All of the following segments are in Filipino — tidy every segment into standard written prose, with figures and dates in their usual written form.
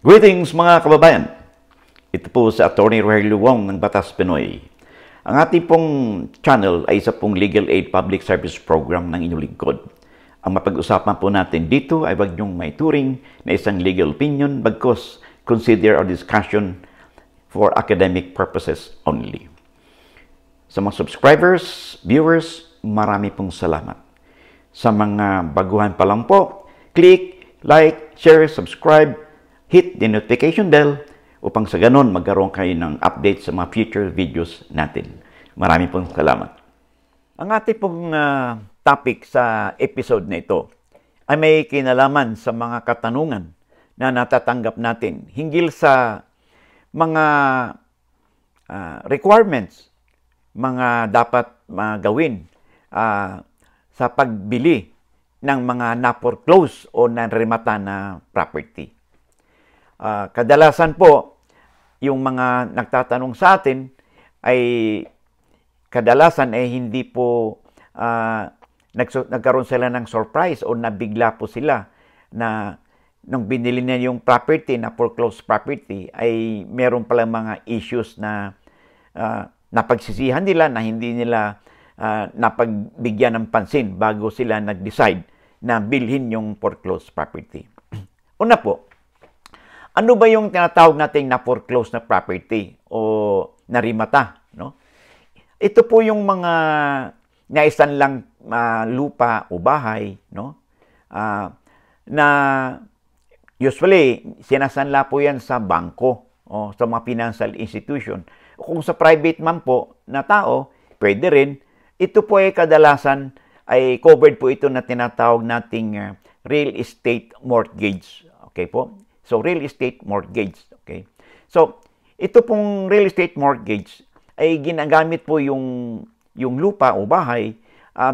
Greetings mga kababayan! Ito po sa Attorney Rogelio Wong ng Batas Pinoy. Ang ating pong channel ay isa pong Legal Aid Public Service Program ng inyong lingkod. Ang mapag-usapan po natin dito ay wag niyong maituring na isang legal opinion bagkus consider our discussion for academic purposes only. Sa mga subscribers, viewers, marami pong salamat. Sa mga baguhan pa lang po, click, like, share, subscribe, hit the notification bell upang sa ganun magkaroon kayo ng update sa mga future videos natin. Marami pong salamat. Ang ating pong topic sa episode na ito ay may kinalaman sa mga katanungan na natatanggap natin hinggil sa mga requirements, mga dapat gawin sa pagbili ng mga na-foreclose o na-remata na property. Kadalasan po, yung mga nagtatanong sa atin ay kadalasan ay hindi po nagkaroon sila ng surprise o nabigla po sila na nung binili na yung property, na foreclosed property, ay meron pala mga issues na napagsisihan nila na hindi nila napagbigyan ng pansin bago sila nag-decide na bilhin yung foreclosed property. Una po, ano ba yung tinatawag nating na-foreclose na property o narimata? No? Ito po yung mga naisan lang lupa o bahay, no? Na usually sinasanla po yan sa bangko o sa mga financial institution. Kung sa private man po na tao, pwede rin. Ito po ay kadalasan ay covered po ito na tinatawag nating real estate mortgage. Okay po? So, real estate mortgage. Okay? So, ito pong real estate mortgage ay ginagamit po yung lupa o bahay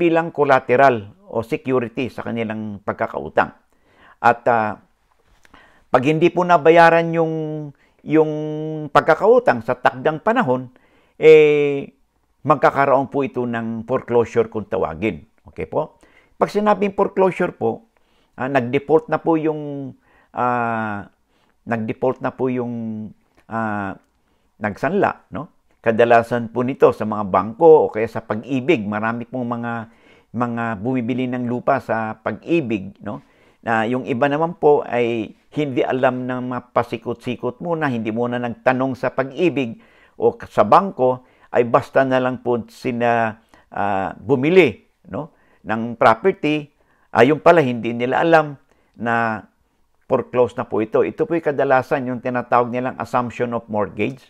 bilang collateral o security sa kanilang pagkakautang. At pag hindi po nabayaran yung pagkakautang sa takdang panahon, magkakaroon po ito ng foreclosure kung tawagin. Okay po? Pag sinabing foreclosure po, nag-default na po yung nagsanla, no? Kadalasan po nito sa mga bangko o kaya sa Pag-ibig, marami pong mga bumibili ng lupa sa Pag-ibig, no? Na yung iba naman po ay hindi alam ng mapasikot-sikot muna, hindi muna nagtanong sa Pag-ibig o sa bangko, ay basta na lang po sina bumili, no, ng property. Yung pala hindi nila alam na foreclose na po ito. Ito po yung kadalasan yung tinatawag nilang assumption of mortgage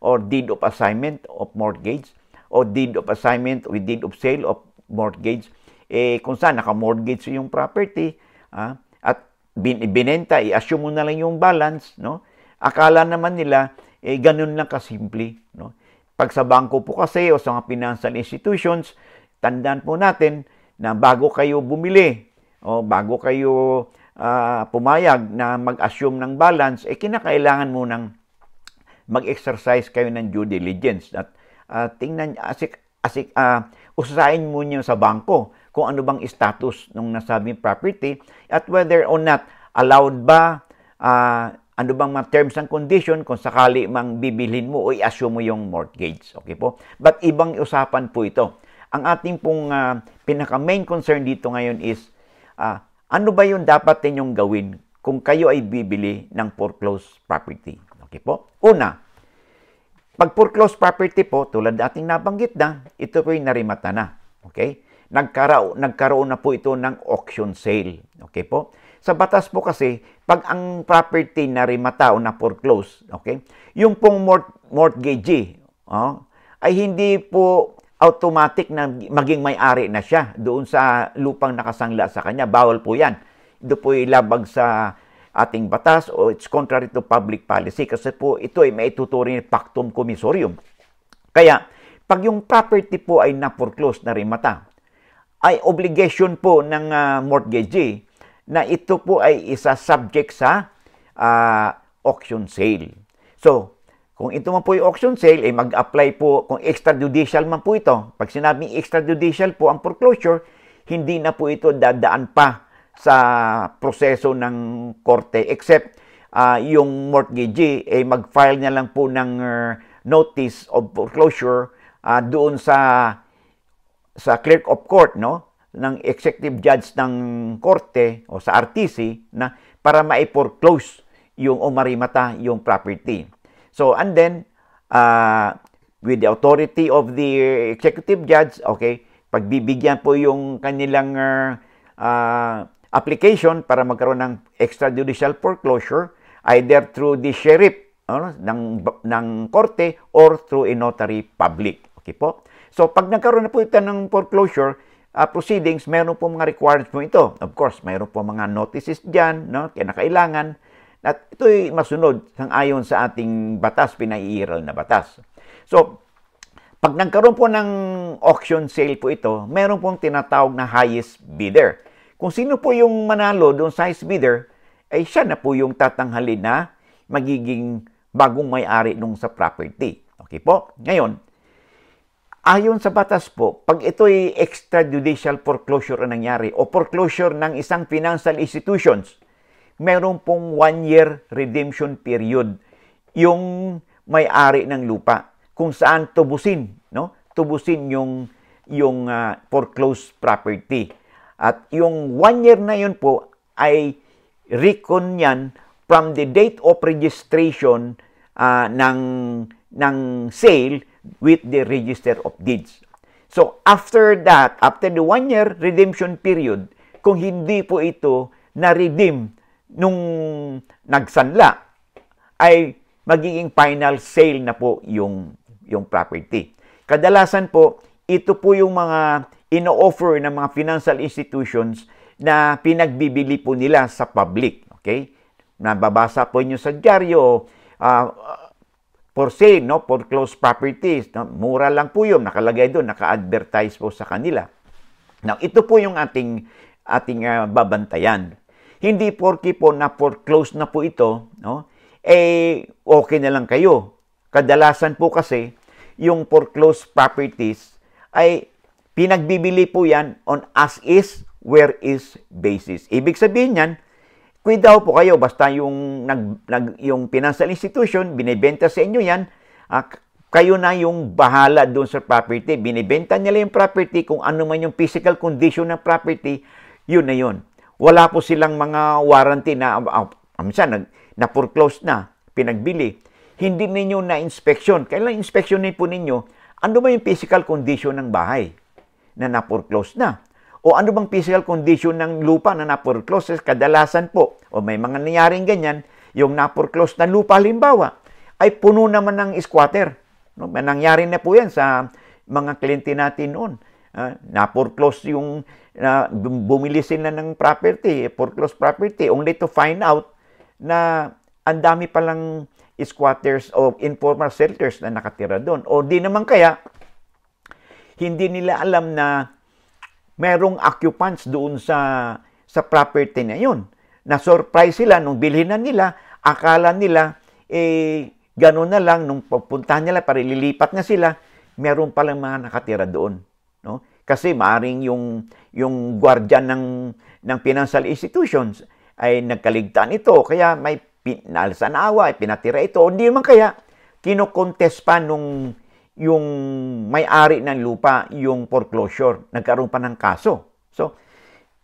or deed of assignment of mortgage o deed of assignment with deed of sale of mortgage. Kung saan naka-mortgage yung property at binenta, i-assume mo na lang yung balance. No? Akala naman nila, ganun lang kasimple. No? Pag sa bangko po kasi o sa mga financial institutions, tandaan po natin na bago kayo bumili o bago kayo pumayag na mag-assume ng balance, kinakailangan mo nang mag-exercise kayo ng due diligence at tingnan, usasain mo niyo sa bangko kung ano bang status ng nasabing property at whether or not allowed ba, ano bang mga terms and condition kung sakali mang bibilhin mo o i-assume mo yung mortgage. Okay po? But ibang usapan po ito. Ang ating pong pinaka-main concern dito ngayon is ano ba yung dapat ninyong gawin kung kayo ay bibili ng foreclosed property? Okay po? Una, pag foreclosed property po, tulad ating nabanggit na, ito po yung narimata na. Okay? Nagkaroon na po ito ng auction sale. Okay po? Sa batas po kasi, pag ang property narimata o na foreclosed, okay, yung pong mortgagee ay hindi po automatic na maging may-ari na siya doon sa lupang nakasangla sa kanya. Bawal po yan. Ito po ilabag sa ating batas o it's contrary to public policy kasi po ito ay maituturing pactum commissorium. Kaya, pag yung property po ay na-foreclose, narimata, ay obligation po ng mortgagee na ito po ay isa subject sa auction sale. So, kung ito man po yung auction sale, mag-apply po, kung extrajudicial man po ito, pag sinabing extrajudicial po ang foreclosure, hindi na po ito dadaan pa sa proseso ng korte except yung mortgagee, mag-file na lang po ng notice of foreclosure doon sa clerk of court, no, ng executive judge ng korte o sa RTC na para ma-foreclose yung marimata yung property. So, and then, with the authority of the executive judge, okay, pagbibigyan po yung kanilang application para magkaroon ng extrajudicial foreclosure, either through the sheriff ng korte or through a notary public. Okay po? So, pag nagkaroon na po ito ng foreclosure proceedings, mayroon po mga requirements po ito. Of course, mayroon po mga notices dyan, no, kinakailangan. At ito'y masunod sang-ayon sa ating batas, pinaiiral na batas. So, pag nagkaroon po ng auction sale po ito, mayroon pong tinatawag na highest bidder. Kung sino po yung manalo doon sa highest bidder, ay siya na po yung tatanghalin na magiging bagong may-ari nung sa property. Okay po? Ngayon, ayon sa batas po, pag ito'y extrajudicial foreclosure ang nangyari o foreclosure ng isang financial institutions, meron pong 1-year redemption period yung may-ari ng lupa kung saan tubusin, no? Tubusin yung foreclosed property. At yung 1 year na yun po ay recon yan from the date of registration ng sale with the Register of Deeds. So, after that, after the 1-year redemption period, kung hindi po ito na-redeem nung nagsanla, ay magiging final sale na po yung property. Kadalasan po, ito po yung mga ino-offer ng mga financial institutions na pinagbibili po nila sa public. Okay? Nababasa po nyo sa dyaryo, for sale, no, foreclosed properties, no, mura lang po yun, nakalagay doon, naka-advertise po sa kanila. Now, ito po yung ating babantayan. Hindi porke po na foreclosed na po ito, no, okay na lang kayo. Kadalasan po kasi, yung foreclosed properties ay pinagbibili po yan on as is, where is basis. Ibig sabihin yan, daw po kayo, basta yung financial institution, binibenta sa inyo yan, kayo na yung bahala doon sa property. Binibenta nila yung property, kung ano man yung physical condition ng property, yun na yun. Wala po silang mga warranty na, minsan, na-foreclose na, pinagbili. Hindi ninyo na-inspection. Kailan inspeksyonin po ninyo, ano ba yung physical condition ng bahay na na-foreclose na? O ano bang physical condition ng lupa na na-foreclose? Kadalasan po, o may mga nangyaring ganyan, yung na-foreclose na lupa, halimbawa, ay puno naman ng squatter. No? Nangyari na po yan sa mga kliyente natin noon. Na-foreclose yung, bumili sila ng property, foreclosed property, only to find out na ang dami palang squatters o informal settlers na nakatira doon. O di naman kaya, hindi nila alam na merong occupants doon sa property na yun. Na-surprise sila nung bilhin na nila, akala nila, gano'n na lang, nung pupuntahan nila, para lilipat na sila, meron palang mga nakatira doon. No? Kasi maaring yung guardian ng financial institutions ay nagkaligtaan ito, kaya may naalsa na awa, ay pinatira ito. Hindi naman kaya, kinokontest pa yung may-ari ng lupa, yung foreclosure, nagkaroon pa ng kaso. So,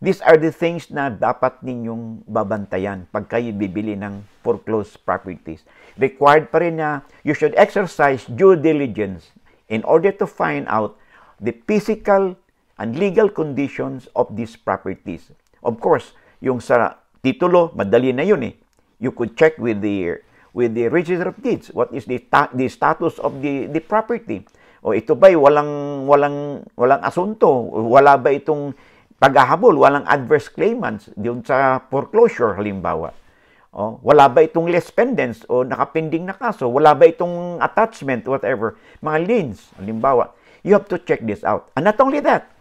these are the things na dapat ninyong babantayan pag kayo bibili ng foreclosed properties. Required pa rin na you should exercise due diligence in order to find out the physical and legal conditions of these properties. Of course, yung sa titulo, madali na yun eh. You could check with the Register of Deeds. What is the status of the property? O ito ba'y walang asunto? Wala ba itong paghahabol? Walang adverse claimants doon sa foreclosure, halimbawa? O, wala ba itong less pendants o nakapending na kaso? Wala ba itong attachment, whatever? Mga liens, halimbawa. You have to check this out. And not only that,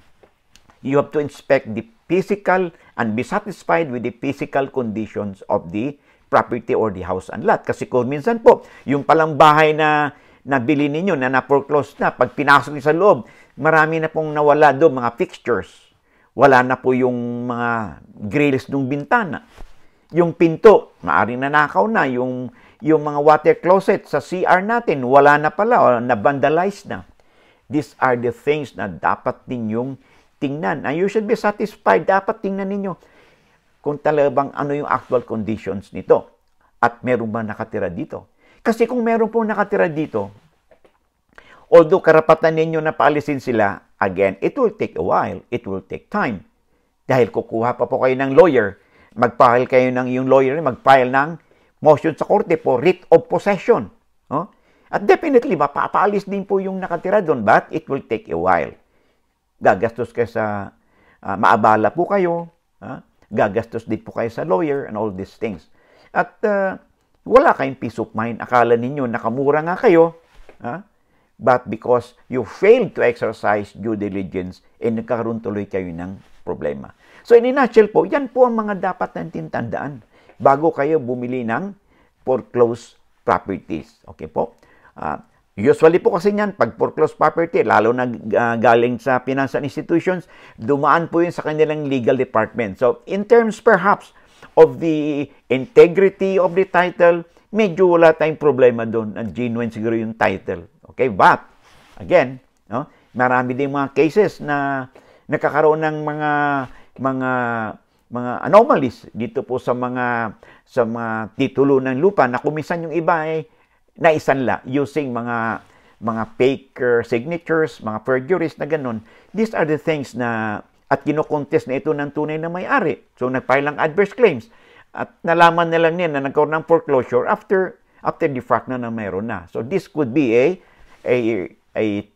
you have to inspect the physical and be satisfied with the physical conditions of the property or the house and lot. Kasi kung minsan po, yung palang bahay na nabili ninyo, na na-foreclose na, pag pinasok niyo sa loob, marami na pong nawala doon, mga fixtures. Wala na po yung mga grills ng bintana. Yung pinto, maaaring nanakaw na. Yung mga water closet sa CR natin, wala na pala, o na-vandalize na. These are the things na dapat ninyong tingnan. And you should be satisfied. Dapat tingnan ninyo kung talagang ano yung actual conditions nito. At meron ba nakatira dito? Kasi kung meron po nakatira dito, although karapatan ninyo na paalisin sila, again, it will take a while. It will take time. Dahil kukuha pa po kayo ng lawyer, mag-file kayo ng yung lawyer, mag-file ng motion sa korte po, writ of possession. No? At definitely, mapapaalis din po yung nakatira doon, but it will take a while. Gagastos kayo sa, maabala po kayo, gagastos din po kayo sa lawyer and all these things. At wala kayong peace of mind. Akala ninyo, nakamura nga kayo, but because you failed to exercise due diligence, nagkakaroon tuloy kayo ng problema. So in a nutshell po, yan po ang mga dapat natin tandaan bago kayo bumili ng foreclosed properties. Okay po? Usually po kasi yan, pag foreclosed property, lalo na galing sa financial institutions, dumaan po yun sa kanilang legal department. So in terms perhaps of the integrity of the title, medyo wala tayong problema doon. Genuine siguro yung title. Okay? But, again, no, marami din mga cases na nakakaroon ng mga anomalies dito po sa mga titulo ng lupa na kumisan yung iba ay naisanla using mga fake signatures, mga perjuries na ganun. These are the things na at kinokontest na ito ng tunay na may-ari. So nagfile ng adverse claims at nalaman na lang niya na nagkaroon ng foreclosure after the fact na mayroon na. So this could be a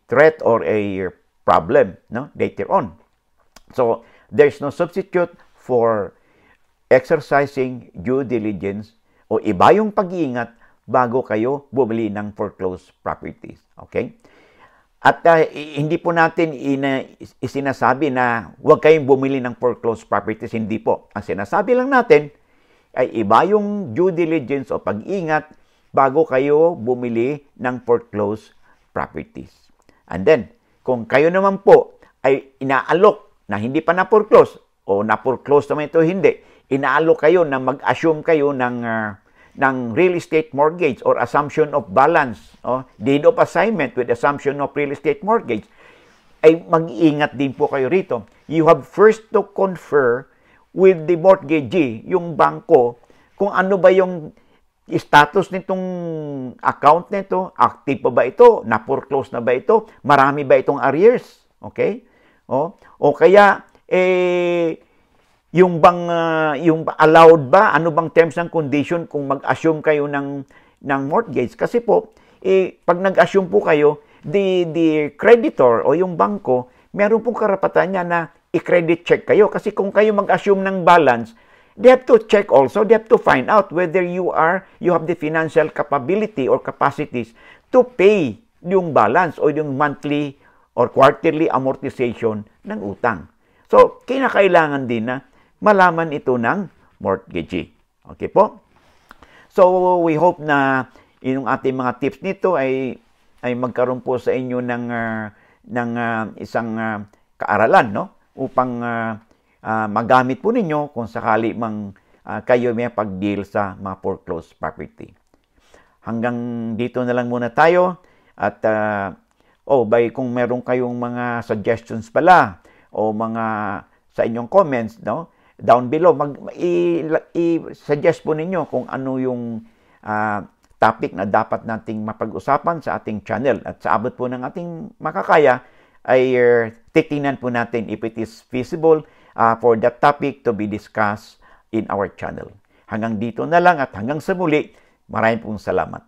threat or a problem, no, later on. So there's no substitute for exercising due diligence o iba yung pag-iingat bago kayo bumili ng foreclosed properties. Okay? At hindi po natin isinasabi na huwag kayong bumili ng foreclosed properties. Hindi po. Ang sinasabi lang natin ay iba yung due diligence o pag-ingat bago kayo bumili ng foreclosed properties. And then, kung kayo naman po ay inaalok na hindi pa na-foreclose o na-foreclose naman ito hindi, inaalok kayo na mag-assume kayo ng real estate mortgage or assumption of balance, deed of assignment with assumption of real estate mortgage, ay mag-iingat din po kayo rito. You have first to confer with the mortgagee, yung bangko, kung ano ba yung status nitong account nito, active pa ba ito, na-foreclose na ba ito, marami ba itong arrears, okay? O kaya, yung allowed ba, ano bang terms and condition kung mag-assume kayo ng mortgage? Kasi po, pag nag-assume po kayo, the creditor o yung bangko, meron pong karapatan niya na i-credit check kayo. Kasi kung kayo mag-assume ng balance, they have to check also, they have to find out whether you have the financial capability or capacities to pay yung balance o yung monthly or quarterly amortization ng utang. So, kinakailangan din na malaman ito ng mortgagee. Okay po? So, we hope na yung ating mga tips nito ay magkaroon po sa inyo ng isang kaaralan, no? Upang magamit po ninyo kung sakali mang kayo may pag-deal sa mga foreclosed property. Hanggang dito na lang muna tayo. At kung meron kayong mga suggestions pala o mga sa inyong comments, no? Down below, i-suggest po ninyo kung ano yung topic na dapat nating mapag-usapan sa ating channel. At sa abot po ng ating makakaya, ay titingnan po natin if it is feasible for that topic to be discussed in our channel. Hanggang dito na lang at hanggang sa muli, maraming pong salamat.